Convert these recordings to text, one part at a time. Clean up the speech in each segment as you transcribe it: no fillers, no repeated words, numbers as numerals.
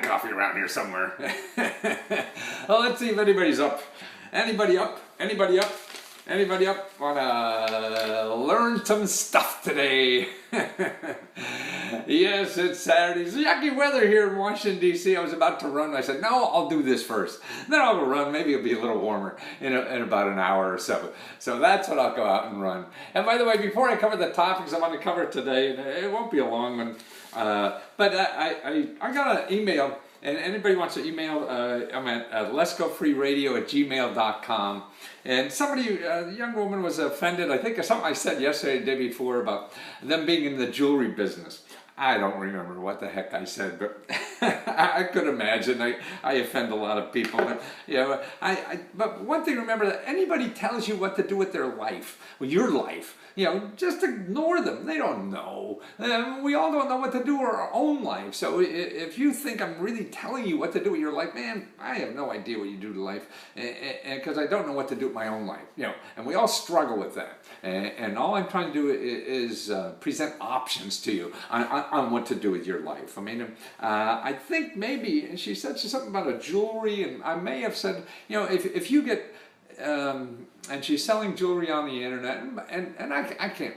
coffee around here somewhere. Well, let's see if anybody's up. Anybody up? Anybody up? Anybody up? Wanna learn some stuff today? Yes, it's Saturday. It's yucky weather here in Washington, D.C. I was about to run. I said, no, I'll do this first. Then I'll go run. Maybe it'll be a little warmer in about an hour or so. So that's what I'll go out and run. And by the way, before I cover the topics I want to cover today, it won't be a long one, but I got an email. And anybody wants to email, I'm at leskofreeradio@gmail.com. And somebody, a young woman was offended, I think of something I said yesterday, the day before, about them being in the jewelry business. I don't remember what the heck I said, but I could imagine I offend a lot of people. But you know, but one thing to remember, that anybody tells you what to do with their life, with your life, you know, just ignore them. They don't know. We all don't know what to do with our own life. So if you think I'm really telling you what to do with your life, man, I have no idea what you do to life, because I don't know what to do with my own life. You know, and we all struggle with that. And all I'm trying to do is present options to you on what to do with your life. I mean, I think maybe she said something about a jewelry, and I may have said, you know, if you get and she's selling jewelry on the internet, and I can't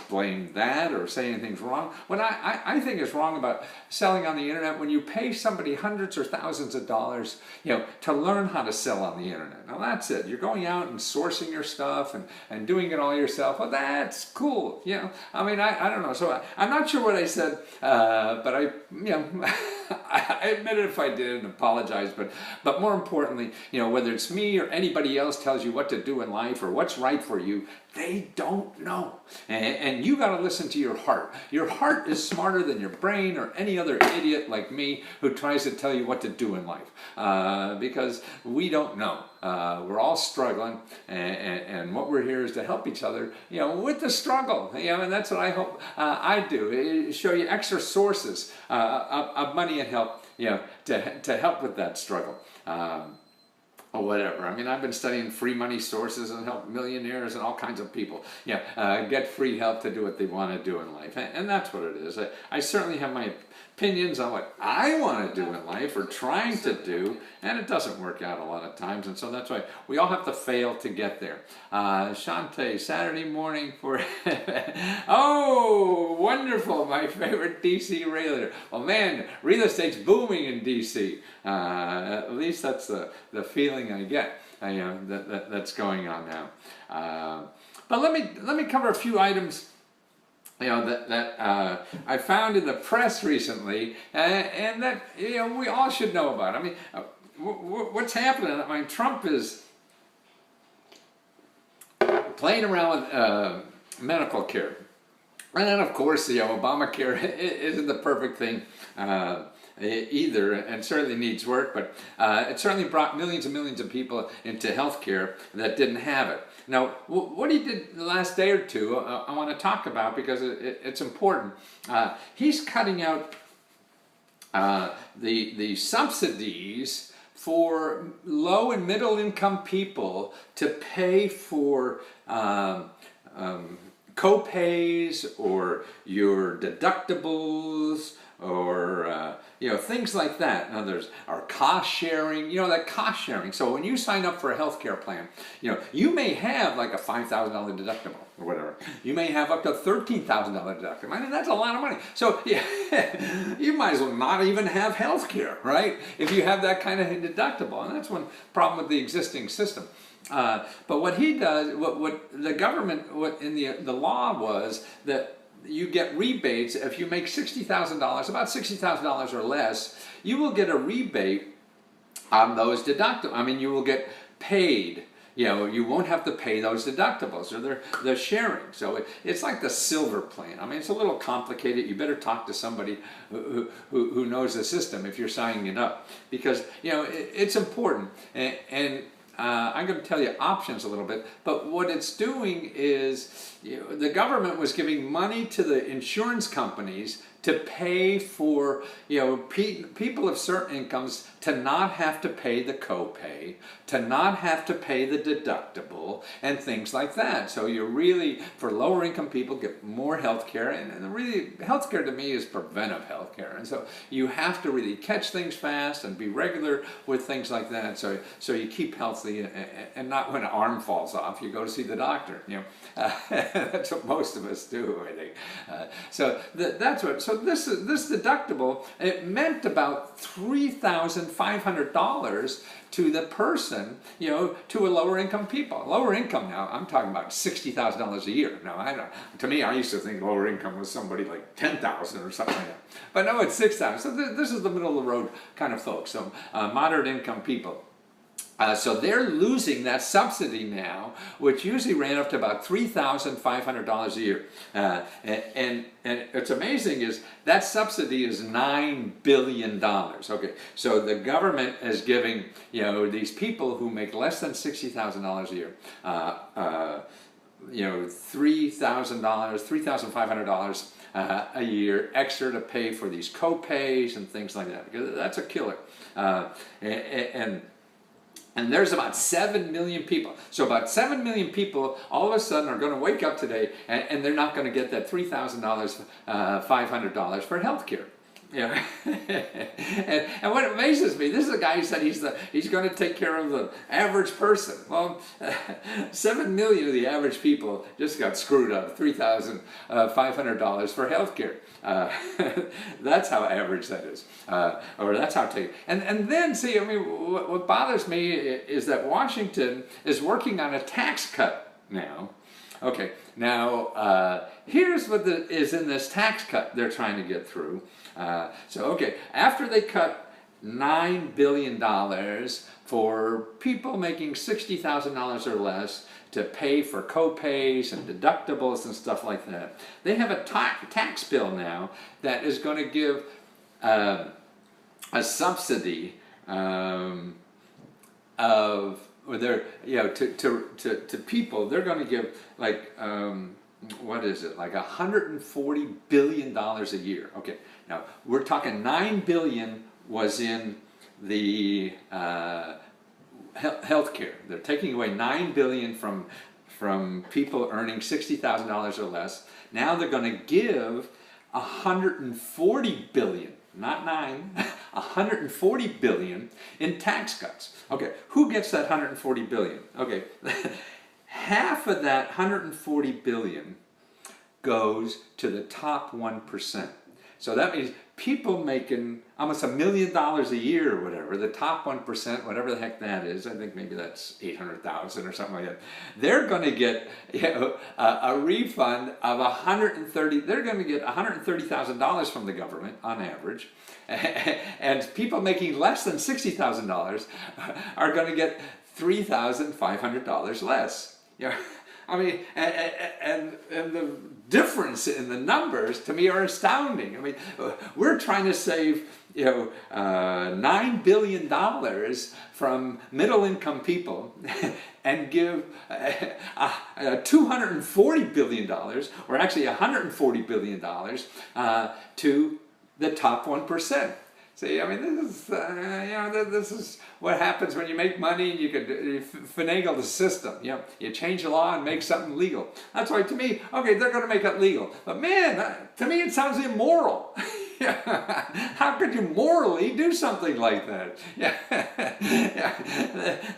blame that or say anything's wrong. What I think is wrong about selling on the internet, when you pay somebody hundreds or thousands of dollars, you know, to learn how to sell on the internet. Now that's it. You're going out and sourcing your stuff and doing it all yourself. Well, that's cool. You know, I mean, I don't know. So I'm not sure what I said, but I, you know, I admit it if I did and apologize. But more importantly, you know, whether it's me or anybody else tells you what to do in life or what's right for you, they don't know. And you got to listen to your heart. Your heart is smarter than your brain or any other idiot like me who tries to tell you what to do in life. Because we don't know. We're all struggling, and what we're here is to help each other, you know, with the struggle. You know, and that's what I hope I do. Show you extra sources of money and help, you know, to help with that struggle. Or whatever. I mean, I've been studying free money sources and help millionaires and all kinds of people, you know, get free help to do what they want to do in life. And that's what it is. I certainly have my opinions on what I want to do in life or trying to do, and it doesn't work out a lot of times. And so that's why we all have to fail to get there. Shante, Saturday morning for... Oh, wonderful. My favorite DC realtor. Well, man, real estate's booming in DC. At least that's the feeling I get. That's going on now. But let me cover a few items, you know, that I found in the press recently, and that, you know, we all should know about. I mean, what's happening? I mean, Trump is playing around with medical care, and then of course, you know, Obamacare isn't the perfect thing either, and certainly needs work, but it certainly brought millions and millions of people into health care that didn't have it. Now, what he did the last day or two, I want to talk about because it's important. He's cutting out the subsidies for low and middle income people to pay for co-pays or your deductibles, or you know, things like that. Now there's our cost sharing, you know, that cost sharing. So when you sign up for a healthcare plan, you know, you may have like a $5,000 deductible or whatever. You may have up to $13,000 deductible. I mean, that's a lot of money. So yeah, you might as well not even have healthcare, right? If you have that kind of deductible, and that's one problem with the existing system. But what he does, what the government, what in the law was that you get rebates if you make $60,000, about $60,000 or less, you will get a rebate on those deductibles. I mean, you will get paid. You know, you won't have to pay those deductibles, or they're sharing. So it's like the silver plan. I mean, it's a little complicated. You better talk to somebody who knows the system if you're signing it up, because, you know, it's important. And I'm going to tell you options a little bit, but what it's doing is, you know, the government was giving money to the insurance companies to pay for, people of certain incomes to not have to pay the copay, to not have to pay the deductible, and things like that. So you really, for lower income people, get more health care, and really, health care to me is preventive health care. And so you have to really catch things fast and be regular with things like that, so you keep healthy, and not when an arm falls off, you go to see the doctor. That's what most of us do, I think. So this deductible, it meant about $3,500 to the person, to a lower income people. Lower income now, I'm talking about $60,000 a year. Now, to me, I used to think lower income was somebody like $10,000 or something like that. But no, it's $6,000. So this is the middle of the road kind of folks. So moderate income people. So they're losing that subsidy now, which usually ran up to about $3,500 a year. And what's amazing is that subsidy is $9 billion. Okay, so the government is giving, these people who make less than $60,000 a year, $3,000, $3,500 a year extra to pay for these co-pays and things like that, because that's a killer. And there's about 7 million people. So about 7 million people all of a sudden are going to wake up today and they're not going to get that $3,000, $500 for health care. And what amazes me, this is a guy who said he's going to take care of the average person. Well, 7 million of the average people just got screwed up, $3,500 for health care. That's how average that is, or that's how take. And then see, what bothers me is that Washington is working on a tax cut now. Okay, now here's what is in this tax cut they're trying to get through. Okay, after they cut $9 billion for people making $60,000 or less to pay for co-pays and deductibles and stuff like that, they have a tax bill now that is going to give a subsidy of, to people. They're going to give like what is it, like $140 billion a year. Okay, now we're talking $9 billion was in the health care. They're taking away $9 billion from people earning $60,000 or less. Now they're going to give $140 billion, not 9, $140 billion in tax cuts. Okay, who gets that $140 billion? Okay, half of that $140 billion goes to the top 1%. So that means people making almost $1 million a year or whatever, the top 1%, whatever the heck that is, I think maybe that's 800,000 or something like that, they're going to get a refund of they're going to get $130,000 from the government on average, and people making less than $60,000 are going to get $3,500 less. And the difference in the numbers to me are astounding. We're trying to save $9 billion from middle income people and give $240 billion, or actually $140 billion to the top 1%. See, this is what happens when you make money and you finagle the system. You change the law and make something legal. That's why, to me, okay, they're going to make it legal. But man, to me it sounds immoral. How could you morally do something like that?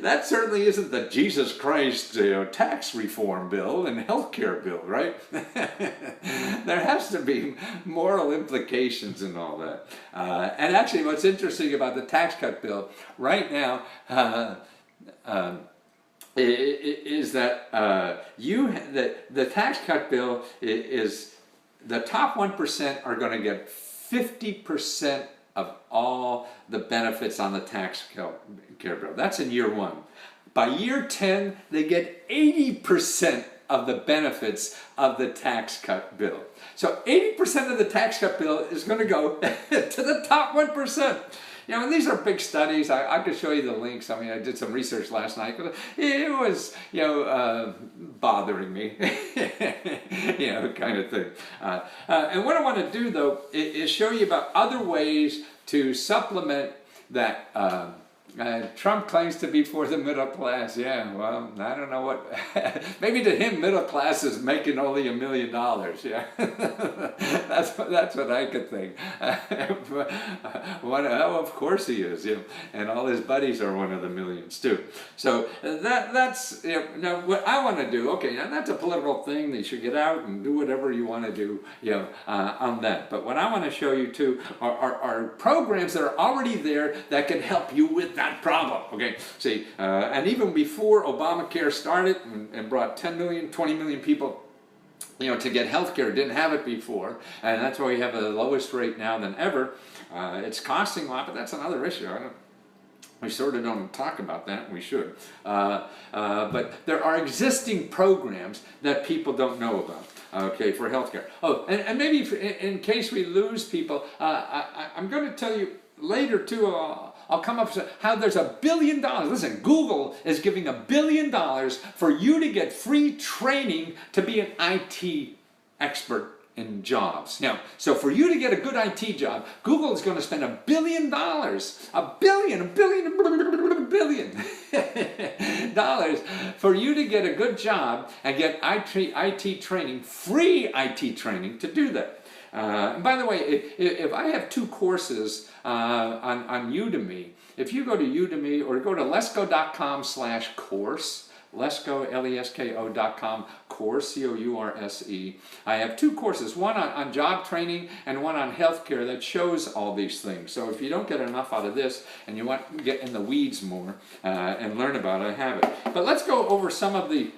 That certainly isn't the Jesus Christ tax reform bill and health care bill, right? There has to be moral implications and all that. And actually, what's interesting about the tax cut bill right now is that the tax cut bill is the top 1% are going to get 50% of all the benefits on the tax care bill. That's in year 1. By year 10, they get 80% of the benefits of the tax cut bill. So 80% of the tax cut bill is going to go to the top 1%. You know, these are big studies. I could show you the links. I mean, I did some research last night. It was, you know, bothering me, you know, kind of thing. And what I want to do, though, is show you about other ways to supplement that. Trump claims to be for the middle class. Yeah, well, I don't know what. Maybe to him, middle class is making only $1 million. Yeah, that's what I could think. Oh, of course he is. You know, and all his buddies are one of the millions too. So that's, you know, now what I want to do. Okay, now that's a political thing. They should get out and do whatever you want to do. You know, on that. But what I want to show you too are programs that are already there that can help you with that problem. Okay, see, and even before Obamacare started and brought 10 million, 20 million people, you know, to get health care, didn't have it before, and that's why we have the lowest rate now than ever. It's costing a lot, but that's another issue. We sort of don't talk about that. We should. But there are existing programs that people don't know about. Okay, for healthcare. Oh, and maybe in case we lose people, I'm going to tell you later too. I'll come up with how there's $1 billion. Listen, Google is giving $1 billion for you to get free training to be an IT expert in jobs. Now, so for you to get a good IT job, Google is going to spend $1 billion, $1 billion dollars for you to get a good job and get IT training, free IT training to do that. And by the way, if I have 2 courses on Udemy, if you go to Udemy or go to lesko.com/course, Lesko, Lesko.com, course, C-O-U-R-S-E. I have 2 courses, one on job training and one on healthcare that shows all these things. So if you don't get enough out of this and you want to get in the weeds more and learn about it, I have it. But let's go over some of the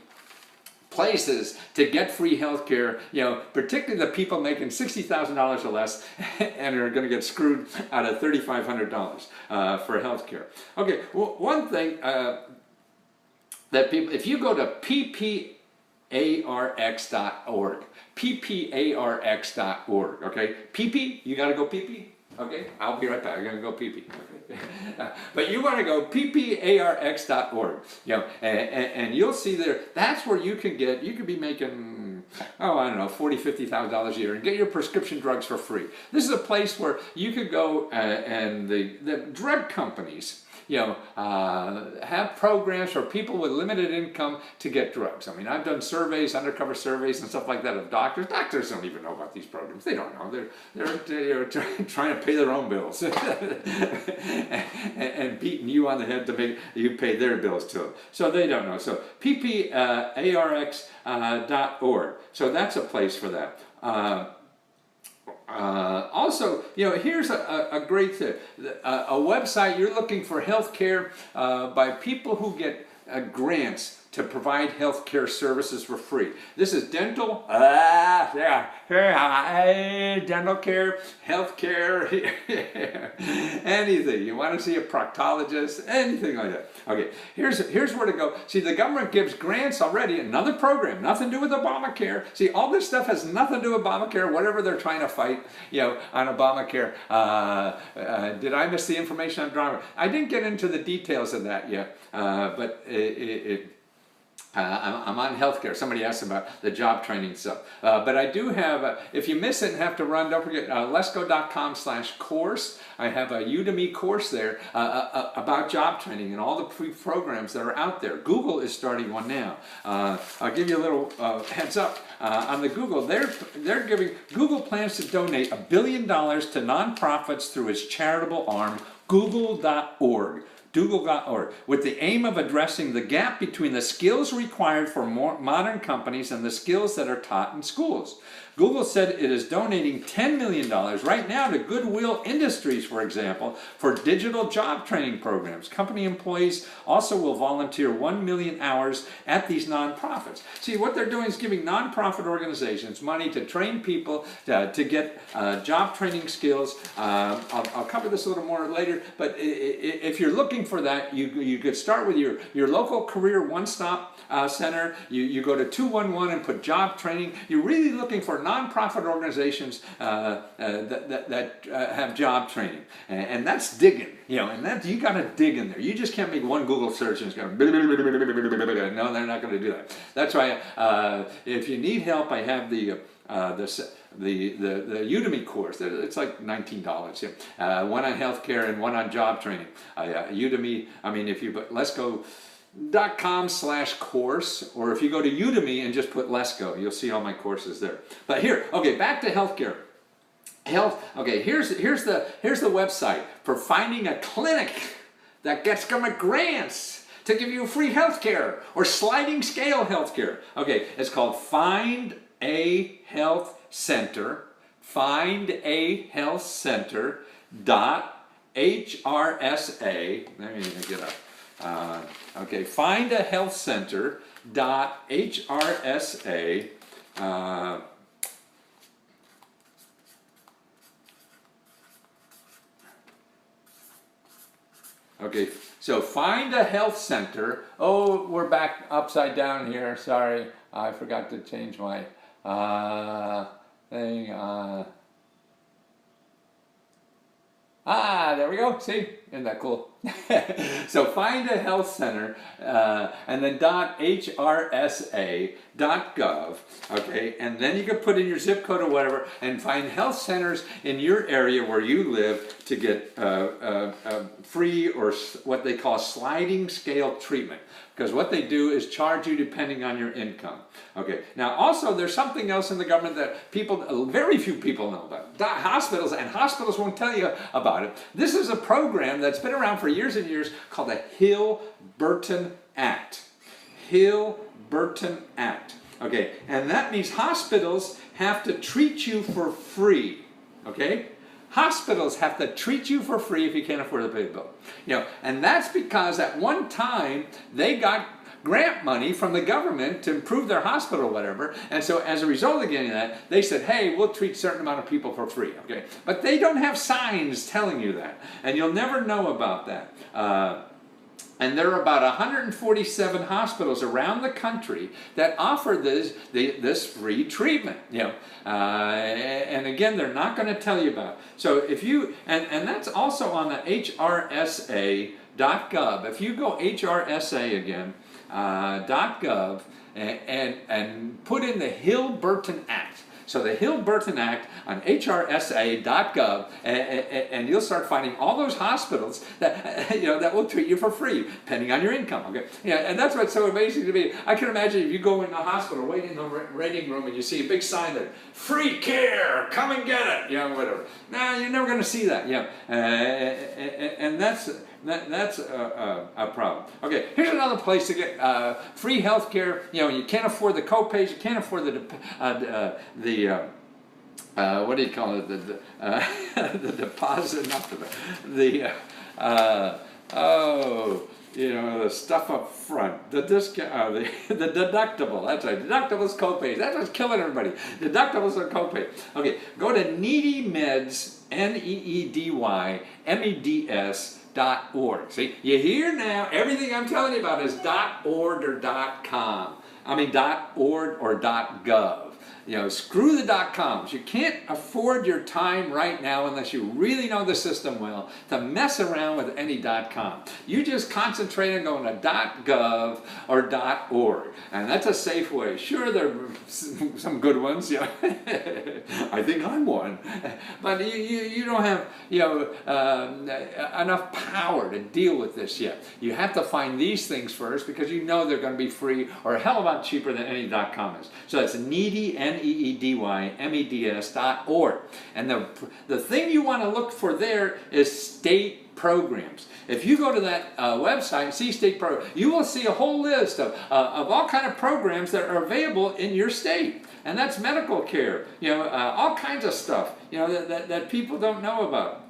places to get free health care, you know, particularly the people making $60,000 or less and are going to get screwed out of $3,500 for health care. Okay, well, one thing that people, if you go to pparx.org, pparx.org, okay, PP, you got to go PP? Okay, I'll be right back. I'm going to go pee-pee. Okay. But you want to go pparx.org, you know, and you'll see there, that's where you can get, you could be making, oh, I don't know, $40,000, $50,000 a year and get your prescription drugs for free. This is a place where you could go and the drug companies, you know, have programs for people with limited income to get drugs. I mean, I've done surveys, undercover surveys and stuff like that of doctors. Doctors don't even know about these programs. They don't know. They're trying to pay their own bills and beating you on the head to make you pay their bills too. So they don't know. So pparx.org. So that's a place for that. Also, you know, here's a great thing, a website. You're looking for health care by people who get grants to provide health care services for free. This is dental, dental care, health care, anything. You want to see a proctologist, anything like that. Okay, here's where to go. See, the government gives grants already, another program, nothing to do with Obamacare. See, all this stuff has nothing to do with Obamacare, whatever they're trying to fight, you know, on Obamacare. Did I miss the information on drama? I didn't get into the details of that yet, but I'm on healthcare. Somebody asked about the job training stuff. But I do have, if you miss it and have to run, don't forget lesko.com/course. I have a Udemy course there about job training and all the free programs that are out there. Google is starting one now. I'll give you a little heads up. On the Google, Google plans to donate $1 billion to nonprofits through its charitable arm, Google.org. Google.org, with the aim of addressing the gap between the skills required for modern companies and the skills that are taught in schools. Google said it is donating $10 million right now to Goodwill Industries, for example, for digital job training programs. Company employees also will volunteer 1 million hours at these nonprofits. See, what they're doing is giving nonprofit organizations money to train people to get job training skills. I'll cover this a little more later, but if you're looking for that, you could start with your local career one-stop center. You go to 211 and put job training. You're really looking for nonprofit organizations that have job training, and that's digging, you know, and that you got to dig in there. You just can't make one Google search and it's going to no, they're not going to do that. That's why if you need help, I have the Udemy course. It's like $19. Yeah. One on healthcare and one on job training. Udemy. I mean, if you put Lesko.com/course, or if you go to Udemy and just put Lesko, you'll see all my courses there. But here, okay, back to healthcare. Okay, here's the website for finding a clinic that gets government grants to give you free healthcare or sliding scale healthcare. Okay, it's called Find a Health Center. FindAHealthCenter.HRSA. Let me get up. Okay, FindAHealthCenter.HRSA. Okay, so find a health center. Oh, we're back upside down here. Sorry, I forgot to change my thing. There we go. See? Isn't that cool? So find a health center and then .HRSA.gov, okay, and then you can put in your zip code or whatever and find health centers in your area where you live to get free, or what they call sliding scale treatment. Because what they do is charge you depending on your income. Okay. Now, also, there's something else in the government that very few people know about. Hospitals, and hospitals won't tell you about it. This is a program that's been around for years and years called the Hill-Burton Act. Hill-Burton Act. Okay. And that means hospitals have to treat you for free. Okay. Hospitals have to treat you for free if you can't afford to pay the bill. You know, and that's because at one time they got grant money from the government to improve their hospital or whatever, and so as a result of getting that, they said, hey, we'll treat a certain amount of people for free, okay? But they don't have signs telling you that, and you'll never know about that. And there are about 147 hospitals around the country that offer this free treatment. You know, and again, they're not going to tell you about it. So if you, and that's also on the HRSA.gov. If you go HRSA again, .gov, and put in the Hill-Burton Act. So the Hill-Burton Act on HRSA.gov, and you'll start finding all those hospitals that that will treat you for free, depending on your income. Okay, yeah, and that's what's so amazing to me. I can imagine if you go in the hospital, wait in the waiting room, and you see a big sign that free care, come and get it, whatever. Nah, you're never going to see that. And that's a problem. Okay, here's another place to get free health care. You can't afford the co-pays, you can't afford what do you call it? The deposit, not the stuff up front, the discount, the deductible. That's right, deductibles, co-pays. That's what's killing everybody. Deductibles and co-pay. Okay, go to NeedyMeds, NeedyMeds.org. See, you hear now, everything I'm telling you about is .org or .com. I mean .org or .gov. Screw the .coms. You can't afford your time right now unless you really know the system well to mess around with any .com. You just concentrate on going to .gov or .org, and that's a safe way. Sure, there are some good ones. I think I'm one, but you don't have enough power to deal with this yet. You have to find these things first because they're going to be free or a hell of a lot cheaper than any .com is. So that's Needy, NeedyMeds.org. And the thing you want to look for there is state programs. If you go to that website and see state programs, you will see a whole list of all kind of programs that are available in your state. And that's medical care, all kinds of stuff, that people don't know about.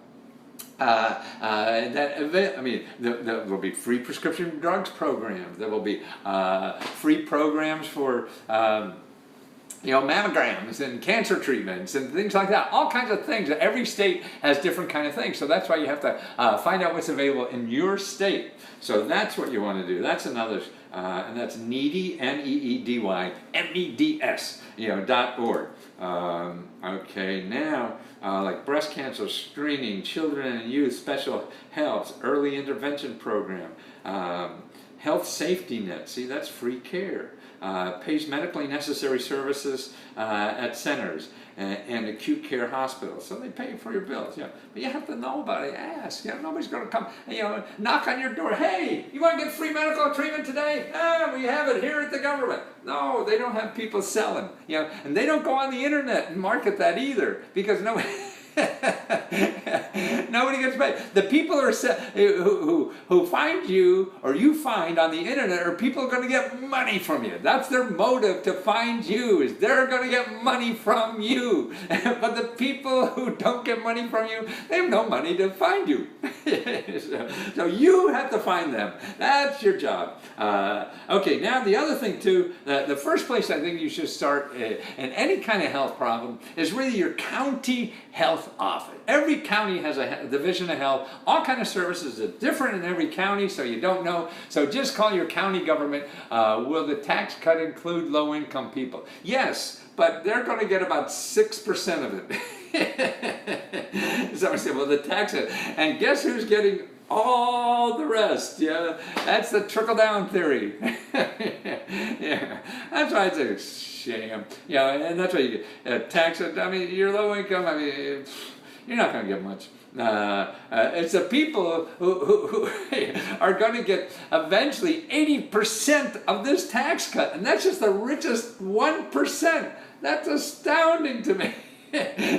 There will be free prescription drugs programs. There will be free programs for mammograms and cancer treatments and things like that. All kinds of things. Every state has different kind of things. So that's why you have to find out what's available in your state. So that's what you want to do. That's another, and that's Needy, N-E-E-D-Y, M-E-D-S, .org. Okay, now, like breast cancer screening, children and youth, special health, early intervention program, health safety net. See, that's free care. Pays medically necessary services at centers and acute care hospitals. So they pay for your bills. But you have to know about it. Ask. Nobody's going to come, knock on your door. Hey, you want to get free medical treatment today? We have it here at the government. No, they don't have people selling. And they don't go on the internet and market that either, because nobody. Nobody gets paid. The people who find you, or you find on the internet, are people going to get money from you. That's their motive to find you, is they're going to get money from you. But the people who don't get money from you, they have no money to find you. So you have to find them. That's your job. Okay, now the other thing too, the first place I think you should start in any kind of health problem is really your county health office. Every county has a division of health. All kind of services are different in every county, so you don't know. So just call your county government. Will the tax cut include low-income people? Yes, but they're going to get about 6% of it. Somebody said, well, the tax, and guess who's getting all the rest? That's the trickle-down theory. That's why it's a sham. And that's why you get tax. I mean, you're low income. I mean, you're not going to get much. It's the people who are going to get eventually 80% of this tax cut, and that's just the richest 1%. That's astounding to me.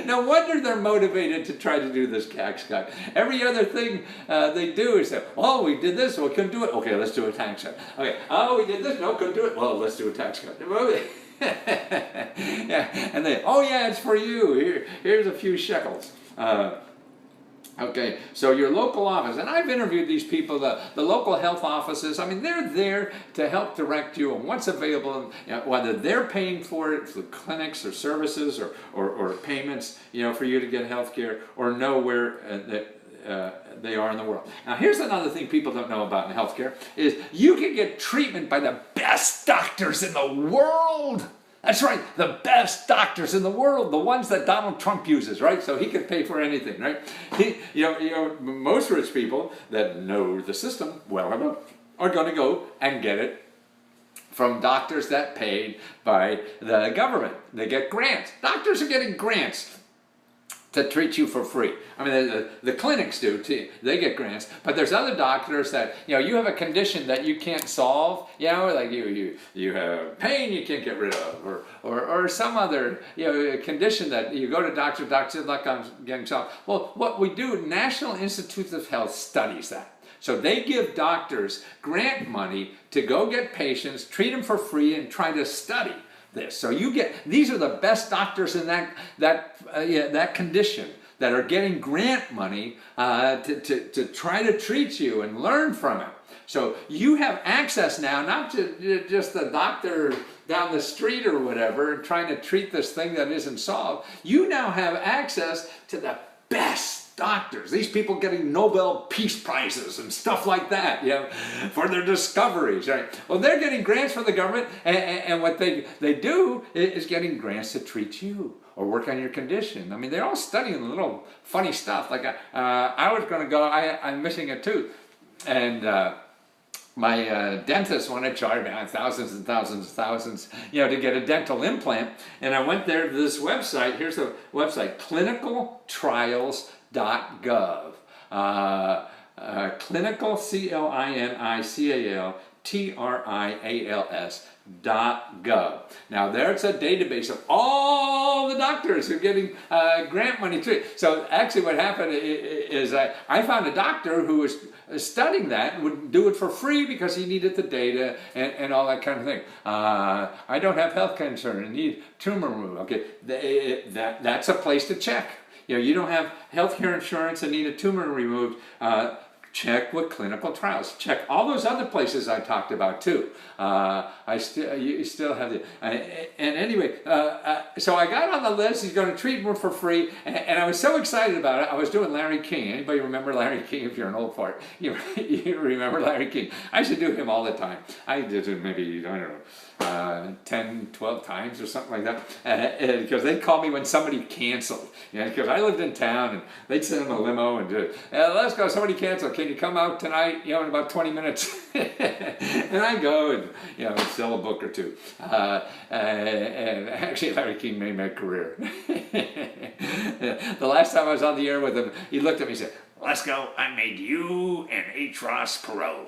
No wonder they're motivated to try to do this tax cut. Every other thing they do is say, oh, we did this, well, we couldn't do it. Okay, let's do a tax cut. Okay, oh, we did this, no, couldn't do it. Well, let's do a tax cut. And they, oh yeah, it's for you. Here's a few shekels. Okay, so your local office, and I've interviewed these people, the local health offices. I mean, they're there to help direct you on what's available, whether they're paying for it through clinics or services or payments, for you to get health care, or know where they are in the world. Now, here's another thing people don't know about in healthcare, is you can get treatment by the best doctors in the world. That's right, the best doctors in the world, the ones that Donald Trump uses, right? So he could pay for anything, right? Most rich people that know the system well enough are going to go and get it from doctors that paid by the government. They get grants. Doctors are getting grants to treat you for free. I mean, the clinics do too. They get grants, but there's other doctors that, you have a condition that you can't solve, like you have pain you can't get rid of, or some other, condition that you go to doctor like I'm getting solved. Well, what we do, National Institutes of Health studies that. So they give doctors grant money to go get patients, treat them for free, and try to study this. So these are the best doctors in that condition that are getting grant money to try to treat you and learn from it. So you have access now, not to just the doctor down the street or whatever trying to treat this thing that isn't solved. You now have access to the best doctors. These people getting Nobel Peace Prizes and stuff like that, for their discoveries, right? Well, they're getting grants from the government, and what they do is getting grants to treat you or work on your condition. I mean, they're all studying little funny stuff. Like I was going to go, I'm missing a tooth, and my dentist wanted to charge me thousands and thousands and thousands, to get a dental implant. And I went there to this website. Here's the website, clinicaltrials.gov. Clinical, clinicaltrials.gov. Now there's a database of all the doctors who are getting grant money too. So actually what happened is I found a doctor who was studying that and would do it for free because he needed the data and all that kind of thing. I don't have health care insurance, I need tumor removal. Okay, that's a place to check. You don't have health care insurance and need a tumor removed. check with clinical trials. Check all those other places I talked about too. You still have the, and anyway, so I got on the list. He's going to treat me for free, and I was so excited about it. I was doing Larry King. Anybody remember Larry King? If you're an old fart, you remember Larry King. I should do him all the time. I did it maybe, I don't know, 10, 12 times or something like that, because they'd call me when somebody canceled, because I lived in town, and they'd send them a limo and do, let's go, somebody canceled, can you come out tonight, in about 20 minutes, and I go and, sell a book or two, and actually Larry King made my career. The last time I was on the air with him, he looked at me and said, Lesko, I made you an H. Ross Perot.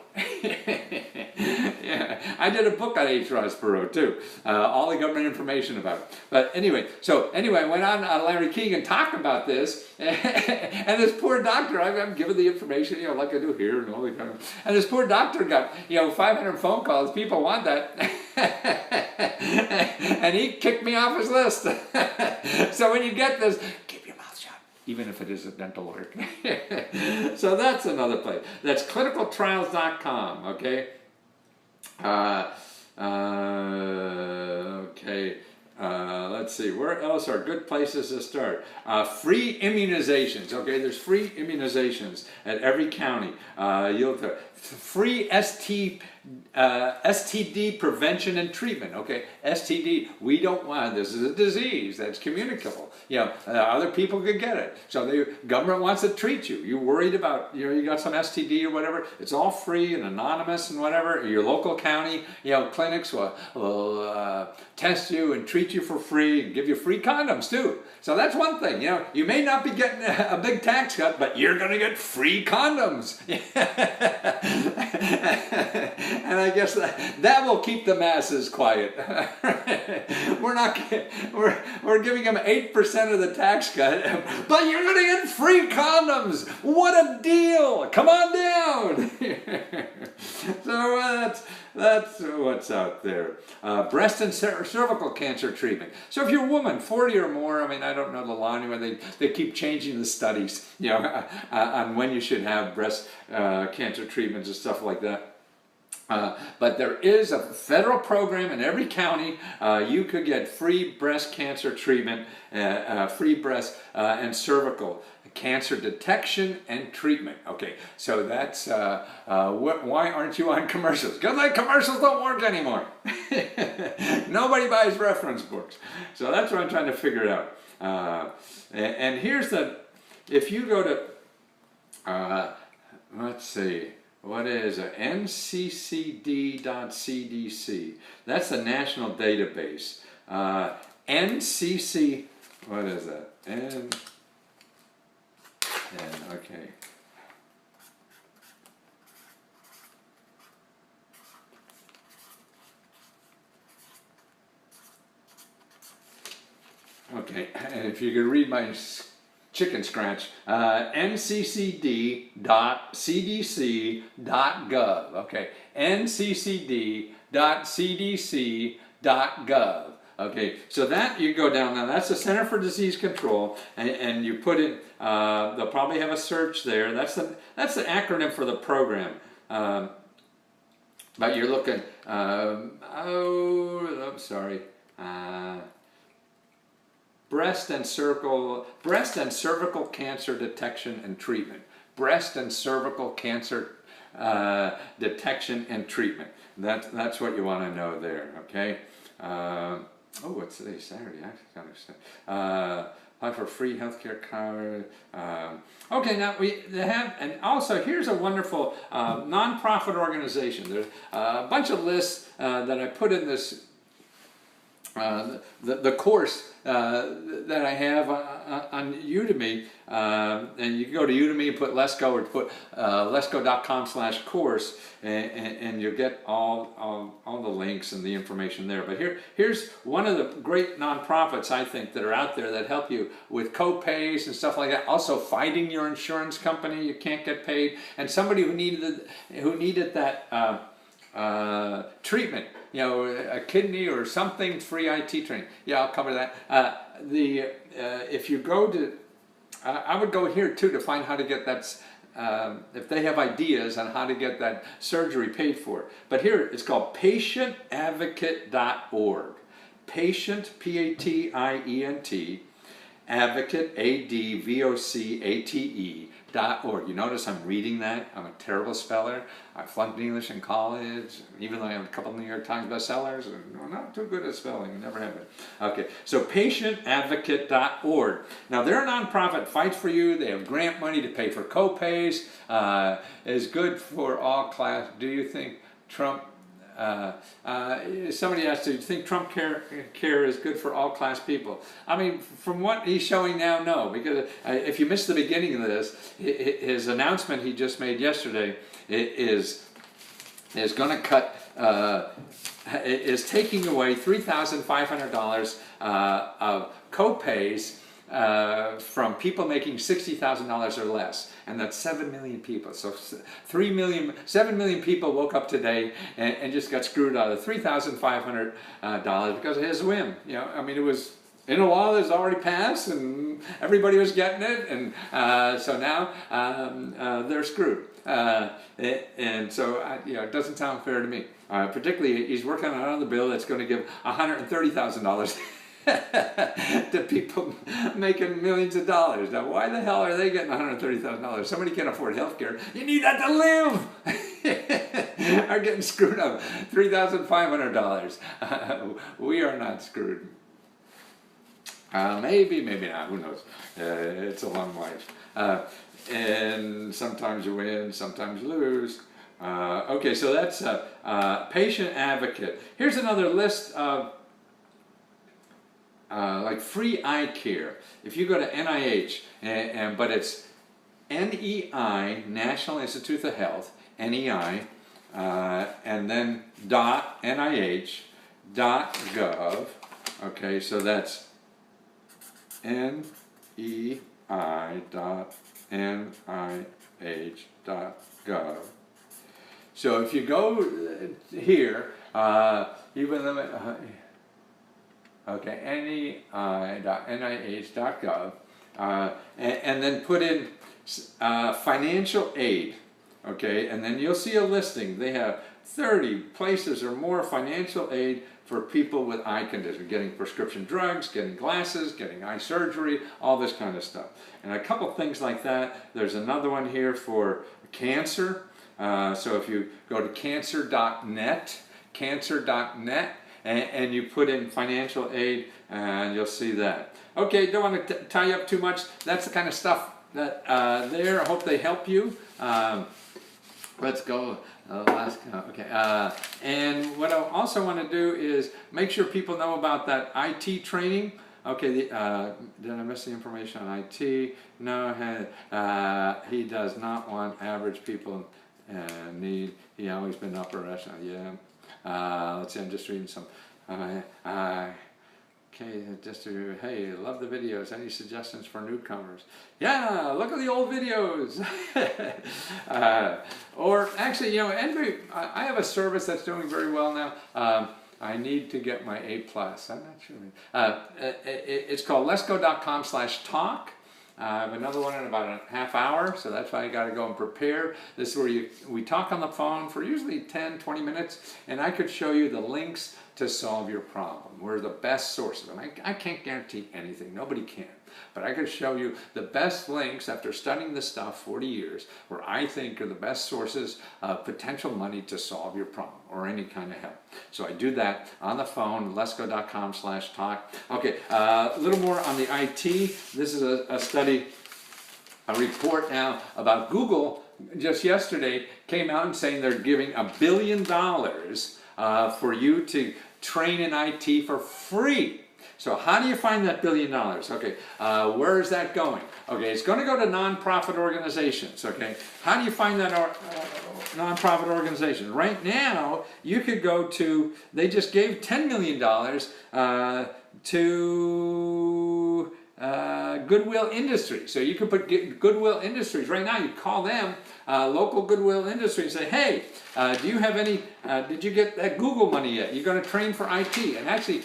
Yeah, I did a book on H. Ross Perot too. All the government information about it. But anyway, I went on Larry King and talked about this, and this poor doctor, I'm giving the information, like I do here and all the kind of, and this poor doctor got, 500 phone calls. People want that. And he kicked me off his list. So when you get this, even if it is a dental lawyer. So that's another place. That's clinicaltrials.com, okay? Let's see, where else are good places to start? Free immunizations, okay? There's free immunizations at every county. Free STD prevention and treatment, okay? STD, we don't want, this is a disease that's communicable. Other people could get it. So the government wants to treat you. You're worried about, you got some STD or whatever, it's all free and anonymous and whatever. Your local county, clinics will test you and treat you for free and give you free condoms too. So that's one thing, you may not be getting a big tax cut, but you're going to get free condoms. And I guess that will keep the masses quiet. We're giving them 8% of the tax cut, but you're going to get free condoms. What a deal! Come on down. So that's what's out there. Breast and cervical cancer treatment. So if you're a woman, 40 or more, I don't know the law anyway, they keep changing the studies, on when you should have breast cancer treatments and stuff like that. But there is a federal program in every county. You could get free breast cancer treatment, free breast and cervical cancer detection and treatment. Okay, so that's why aren't you on commercials? Because commercials don't work anymore. Nobody buys reference books. So that's what I'm trying to figure out. And here's if you go to, let's see, what is it? nccd.cdc. That's the national database. NCC, what is that? Okay. Okay, and if you could read my chicken scratch, nccd.cdc.gov. Okay, nccd.cdc.gov. Okay, so that you go down now. That's the Center for Disease Control, and you put in. They'll probably have a search there. That's the acronym for the program. But you're looking. I'm sorry. Breast and cervical cancer detection and treatment. Breast and cervical cancer detection and treatment. That's what you want to know there. Okay. What's today? Saturday. I gotta apply for free healthcare card. Okay, now they have, and also here's a wonderful nonprofit organization. There's a bunch of lists that I put in this. The course that I have on Udemy, and you can go to Udemy and put Lesko, or put lesko.com/course, and you'll get all the links and the information there. But here's one of the great nonprofits I think that are out there that help you with co-pays and stuff like that. Also fighting your insurance company, you can't get paid, and somebody who needed that treatment, a kidney or something, free IT training. Yeah, I'll cover that. If you go to, I would go here too to find how to get that if they have ideas on how to get that surgery paid for. But here it's called patientadvocate.org. Patient, P-A-T-I-E-N-T, advocate, A-D-V-O-C-A-T-E.org. You notice I'm reading that. I'm a terrible speller. I flunked English in college, even though I have a couple of New York Times bestsellers, and I'm not too good at spelling. Never have been. Okay, so patientadvocate.org. Now, they're a nonprofit, fights for you. They have grant money to pay for co-pays. Is good for all class. Do you think Trump... somebody asked, do you think Trump care is good for all class people? I mean, from what he's showing now, no. Because if you missed the beginning of this, his announcement he just made yesterday is going to cut, is taking away $3,500 of co-pays from people making $60,000 or less, and that's 7 million people. So 7 million people woke up today and just got screwed out of $3,500 because of his whim. You know, I mean, it was in a law that's already passed, and everybody was getting it, and so now they're screwed. And so, you know, it doesn't sound fair to me. Particularly, he's working on another bill that's going to give $130,000 to people making millions of dollars. Now, why the hell are they getting $130,000? Somebody can't afford health care. You need that to live. Are getting screwed up. $3,500. We are not screwed. Maybe, maybe not. Who knows? It's a long life. And sometimes you win, sometimes you lose. Okay, so that's patient advocate. Here's another list of like free eye care. If you go to NIH, but it's NEI, National Institute of Health, NEI, and then .nih.gov. Okay, so that's NEI.nih.gov. So if you go here, even though okay, NEI.nih.gov, and then put in financial aid, okay, and then you'll see a listing. They have 30 places or more financial aid for people with eye conditions, getting prescription drugs, getting glasses, getting eye surgery, all this kind of stuff. And a couple things like that. There's another one here for cancer. So if you go to cancer.net, and you put in financial aid, and you'll see that. Okay, don't want to tie you up too much. That's the kind of stuff that there. I hope they help you. Let's go. Okay. And what I also want to do is make sure people know about that IT training. Okay, did I miss the information on IT? No, he does not want average people need. He always been upper echelon. Yeah. Let's see, I'm just reading some. Okay, just to, hey, love the videos. Any suggestions for newcomers? Yeah, look at the old videos. Or actually, you know, I have a service that's doing very well now. I need to get my A+. I'm not sure. It's called Lesko.com/talk. I have another one in about a half hour, so that's why I got to go and prepare. This is where we talk on the phone for usually 10, 20 minutes, and I could show you the links to solve your problem. We're the best sources. And I can't guarantee anything. Nobody can. But I could show you the best links after studying this stuff 40 years where I think are the best sources of potential money to solve your problem or any kind of help. So I do that on the phone, Lesko.com/talk. Okay, a little more on the IT. This is a study, a report now about Google. Just yesterday came out and saying they're giving $1 billion for you to train in IT for free. So how do you find that $1 billion? Okay, where is that going? Okay, it's going to go to nonprofit organizations. Okay, how do you find that nonprofit organization? Right now, you could go to, they just gave $10 million to Goodwill Industries. So you could put Goodwill Industries. Right now, you call them, local Goodwill Industries, and say, hey, do you have any, did you get that Google money yet? You're going to train for IT. And actually,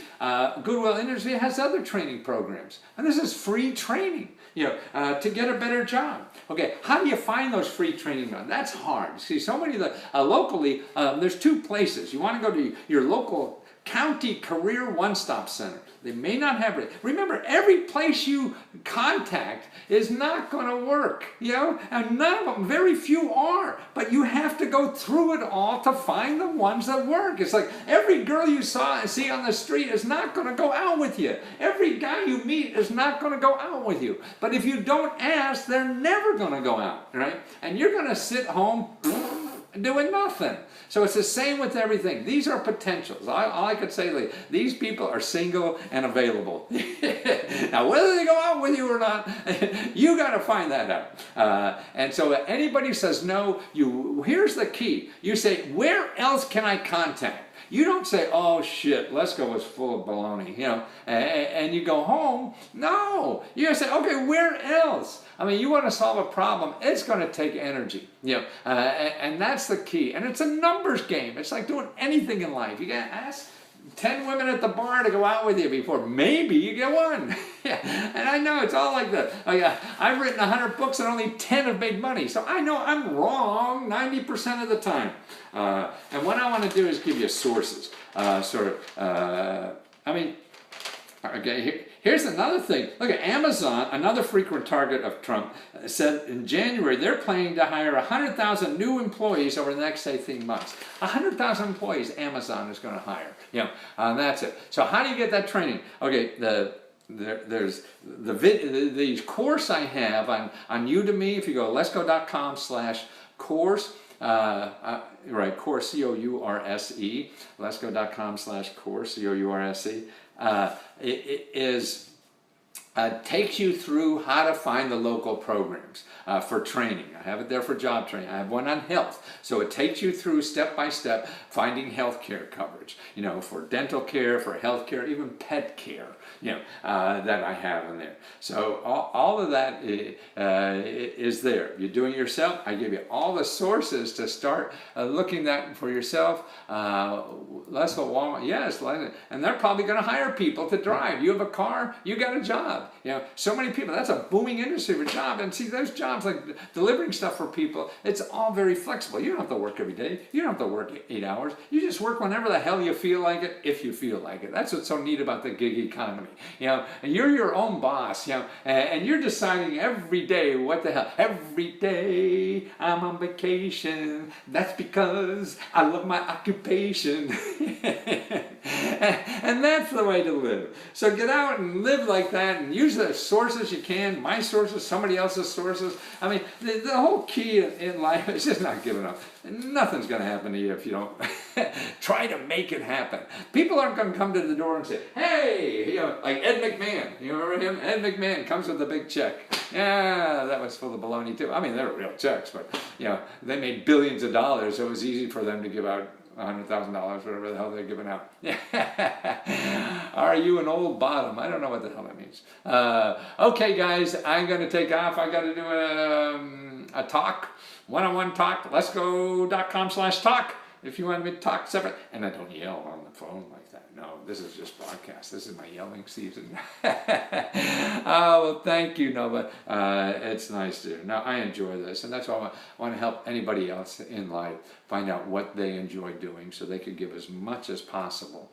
Goodwill Industries has other training programs. And this is free training. to get a better job. Okay, how do you find those free training grounds? That's hard. See, so many of the, locally, there's two places. You want to go to your local county career one-stop center. They may not have it. Remember, every place you contact is not going to work, and none of them, very few are, but you have to go through it all to find the ones that work. It's like every girl you see on the street is not going to go out with you. Every guy you meet is not going to go out with you. But if you don't ask, they're never going to go out, right? And you're going to sit home doing nothing. So it's the same with everything. These are potentials. All I could say is these people are single and available. Now, whether they go out with you or not, you got to find that out. And so anybody says no, here's the key. You say, where else can I contact? You don't say, oh shit, Lesko was full of baloney, and you go home. No, you say, okay, where else? I mean, you want to solve a problem, it's going to take energy, and that's the key. And it's a numbers game. It's like doing anything in life. You got to ask 10 women at the bar to go out with you before maybe you get one. And I know it's all like that. I've written 100 books and only 10 have made money. So I know I'm wrong 90% of the time. And what I want to do is give you sources. Okay, here's another thing. Look at Amazon, another frequent target of Trump, said in January they're planning to hire 100,000 new employees over the next 18 months. 100,000 employees Amazon is going to hire. That's it. So how do you get that training? Okay, there's the course I have on Udemy. If you go to lesko.com/course, right, course, C-O-U-R-S-E, lesko.com/course, C-O-U-R-S-E, takes you through how to find the local programs for training. I have it there for job training. I have one on health. So it takes you through step by step finding health care coverage, for dental care, for health care, even pet care, that I have in there. So all of that is there. You're doing it yourself. I give you all the sources to start looking at for yourself. Lesko, Walmart, yes, and they're probably going to hire people to drive. You have a car, you got a job. So many people, that's a booming industry for job. And see, those jobs like delivering stuff for people, it's all very flexible. You don't have to work every day. You don't have to work 8 hours. You just work whenever the hell you feel like it, if you feel like it. That's what's so neat about the gig economy. And you're your own boss, and you're deciding every day what the hell. Every day I'm on vacation. That's because I love my occupation. And that's the way to live. So get out and live like that and use the sources you can, my sources, somebody else's sources. I mean, the whole key in life is just not giving up. Nothing's going to happen to you if you don't try to make it happen. People aren't going to come to the door and say, hey, like Ed McMahon. You remember him? Ed McMahon comes with a big check. Yeah, that was full of baloney too. I mean, they were real checks, but they made billions of dollars, so it was easy for them to give out $100,000, whatever the hell they're giving out. Are you an old bottom? I don't know what the hell that means. Okay, guys, I'm going to take off. I got to do a talk, one-on-one talk, lesko.com/talk. If you want me to talk separate, and I don't yell on the phone like that. No, this is just broadcast. This is my yelling season. Well, thank you, Nova. It's nice to. Now, I enjoy this, and that's why I want to help anybody else in life find out what they enjoy doing, so they can give as much as possible,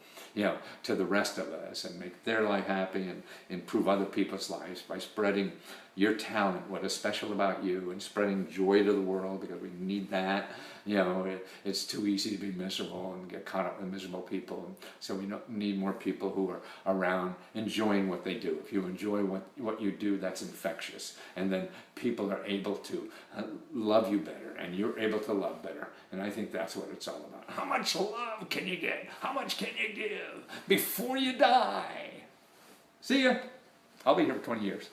to the rest of us, and make their life happy and improve other people's lives by spreading your talent, what is special about you, and spreading joy to the world, because we need that. It's too easy to be miserable and get caught up in miserable people. And so we need more people who are around enjoying what they do. If you enjoy what you do, that's infectious. And then people are able to love you better, and you're able to love better. And I think that's what it's all about. How much love can you get? How much can you give before you die? See ya. I'll be here for 20 years.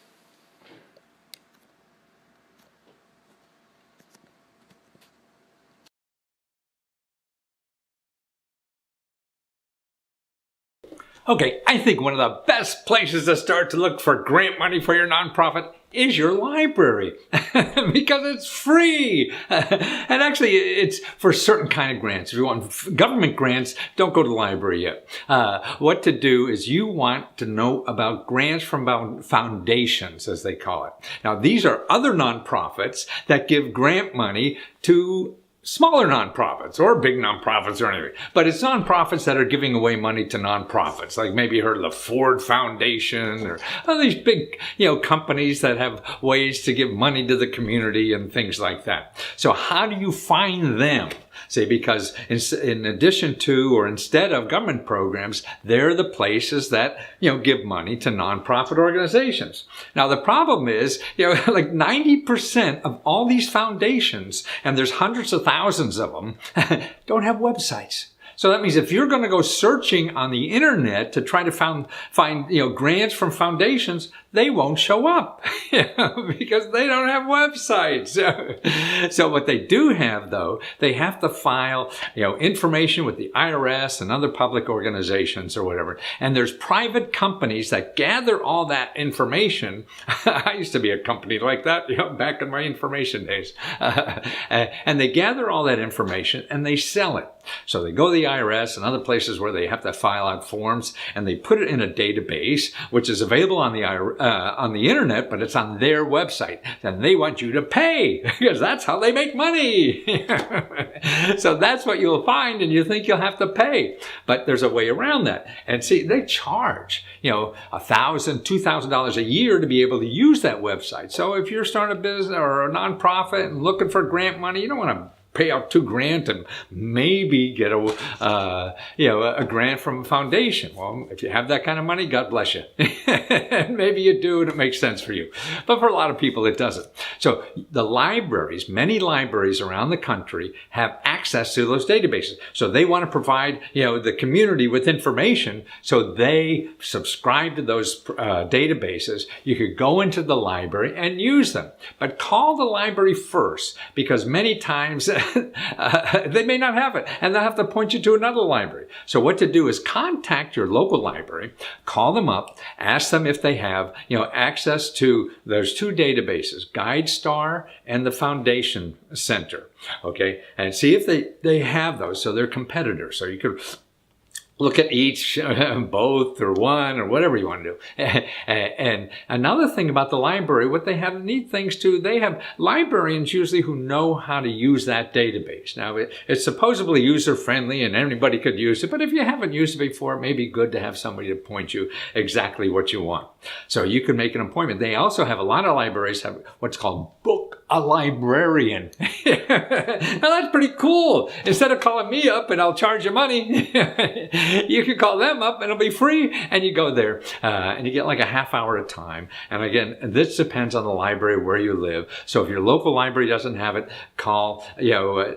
Okay, I think one of the best places to start to look for grant money for your nonprofit is your library because it's free. And actually, it's for certain kind of grants. If you want government grants, don't go to the library yet. What to do is you want to know about grants from foundations, as they call it. Now, these are other nonprofits that give grant money to smaller nonprofits or big nonprofits or anything. But it's nonprofits that are giving away money to nonprofits. Like maybe you heard of the Ford Foundation or these big, companies that have ways to give money to the community and things like that. So how do you find them? See, because in addition to or instead of government programs, they're the places that, give money to nonprofit organizations. Now, the problem is, like 90% of all these foundations, and there's hundreds of thousands of them, don't have websites. So that means if you're going to go searching on the internet to try to find grants from foundations, they won't show up because they don't have websites. So what they do have, though, they have to file, information with the IRS and other public organizations or whatever. And there's private companies that gather all that information. I used to be a company like that, back in my information days. And they gather all that information and they sell it. So they go to the IRS and other places where they have to file out forms, and they put it in a database, which is available on the internet, but it's on their website. And they want you to pay because that's how they make money. So that's what you'll find, and you think you'll have to pay. But there's a way around that. And see, they charge, $1,000, $2,000 a year to be able to use that website. So if you're starting a business or a nonprofit and looking for grant money, you don't want to pay out $2,000 and maybe get a grant from a foundation. Well, if you have that kind of money, God bless you. Maybe you do and it makes sense for you. But for a lot of people, it doesn't. So the libraries, many libraries around the country have access to those databases. So they want to provide, the community with information. So they subscribe to those databases. You could go into the library and use them. But call the library first, because many times they may not have it, and they'll have to point you to another library. So what to do is contact your local library, call them up, ask them if they have, access to those two databases, GuideStar and the Foundation Center. Okay, and see if they have those. So they're competitors. So you could look at each, both or one or whatever you want to do. And another thing about the library, what they have neat things too, they have librarians usually who know how to use that database. Now, it's supposedly user-friendly and anybody could use it, but if you haven't used it before, it may be good to have somebody to point you exactly what you want. So you can make an appointment. They also have, a lot of libraries have what's called Book a Librarian. Now that's pretty cool. Instead of calling me up and I'll charge you money, you can call them up and it'll be free, and you go there and you get like a half hour at a time. And again, this depends on the library where you live. So if your local library doesn't have it, call,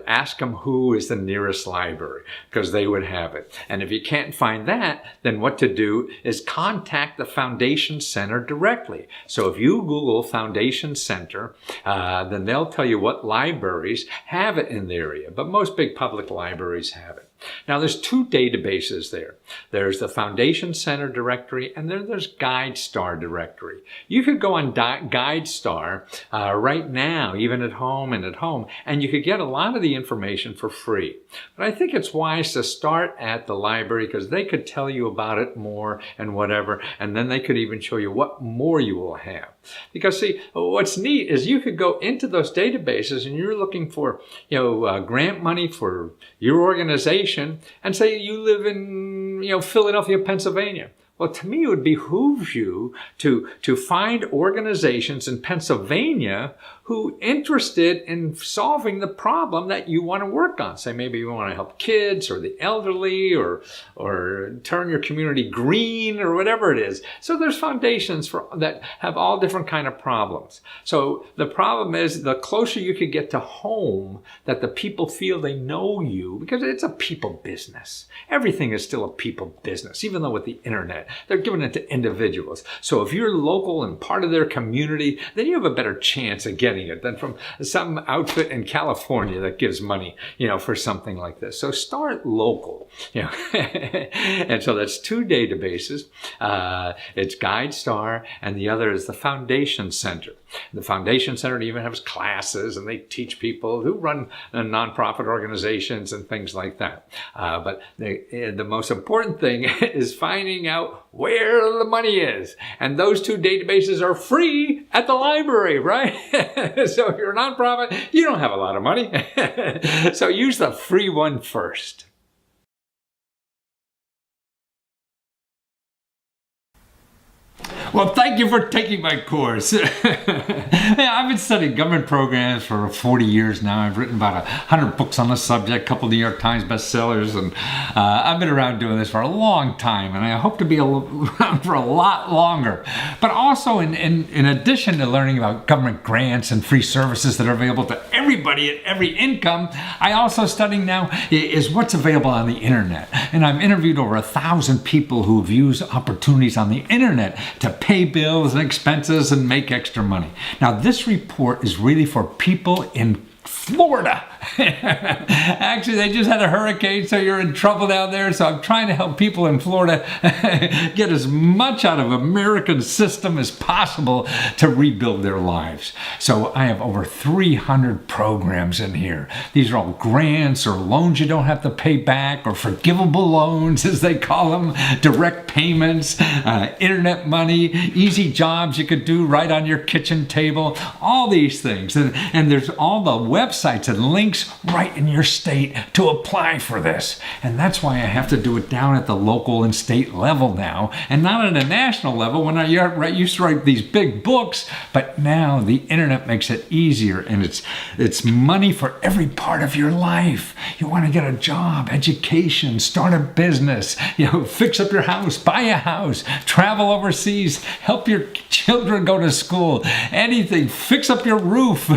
ask them who is the nearest library, because they would have it. And if you can't find that, then what to do is contact the Foundation Center directly. So if you Google Foundation Center, then they'll tell you what libraries have it in the area. But most big public libraries have it. Now, there's two databases there. There's the Foundation Center directory, and then there's GuideStar directory. You could go on GuideStar right now, even at home, and you could get a lot of the information for free. But I think it's wise to start at the library, because they could tell you about it more and whatever, and then they could even show you what more you will have. Because, see, what's neat is you could go into those databases and you're looking for, grant money for your organization, and say you live in, Philadelphia, Pennsylvania. Well, to me, it would behoove you to find organizations in Pennsylvania who are interested in solving the problem that you want to work on. Say maybe you want to help kids or the elderly or turn your community green or whatever it is. So there's foundations that have all different kind of problems. So the problem is, the closer you could get to home, that the people feel they know you, because it's a people business. Everything is still a people business, even though with the internet, They're giving it to individuals. So if you're local and part of their community, then you have a better chance of getting it than from some outfit in California that gives money, for something like this. So start local, And so that's 2 databases. It's GuideStar, and the other is the Foundation Center. The Foundation Center even has classes, and they teach people who run nonprofit organizations and things like that. But the most important thing is finding out where the money is. And those 2 databases are free at the library, right? So if you're a nonprofit, you don't have a lot of money. So use the free one first. Well, thank you for taking my course. I've been studying government programs for 40 years now. I've written about 100 books on the subject, a couple New York Times bestsellers, and I've been around doing this for a long time, and I hope to be around for a lot longer. But also, in addition to learning about government grants and free services that are available to everybody at every income, I also studying now is what's available on the internet. And I've interviewed over 1,000 people who've used opportunities on the internet to pay bills and expenses and make extra money. Now, this report is really for people in Florida. Actually, they just had a hurricane, so you're in trouble down there. So I'm trying to help people in Florida get as much out of American system as possible to rebuild their lives. So I have over 300 programs in here. These are all grants or loans you don't have to pay back, or forgivable loans, as they call them, direct payments, internet money, easy jobs you could do right on your kitchen table, all these things. And there's all the websites and links right in your state to apply for this. And that's why I have to do it down at the local and state level now, and not at a national level when I used to write these big books. But now the internet makes it easier, and it's money for every part of your life. You want to get a job, education, start a business, fix up your house, buy a house, travel overseas, help your children go to school, anything, fix up your roof.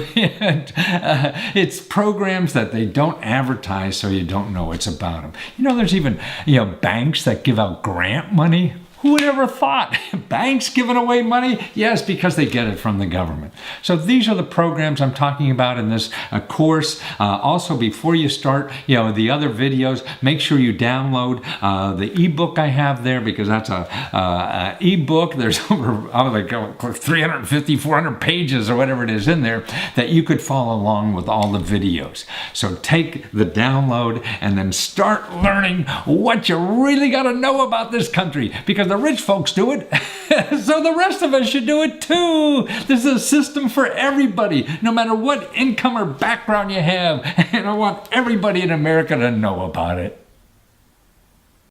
It's programs that they don't advertise, so you don't know it's about them. There's even, banks that give out grant money. Who would ever thought? Banks giving away money? Yes, because they get it from the government. So these are the programs I'm talking about in this course. Also, before you start, the other videos, make sure you download the ebook I have there, because that's a ebook. There's over 350, 400 pages or whatever it is in there that you could follow along with all the videos. So take the download and then start learning what you really got to know about this country, because the rich folks do it, so the rest of us should do it too. This is a system for everybody, no matter what income or background you have, and I want everybody in America to know about it.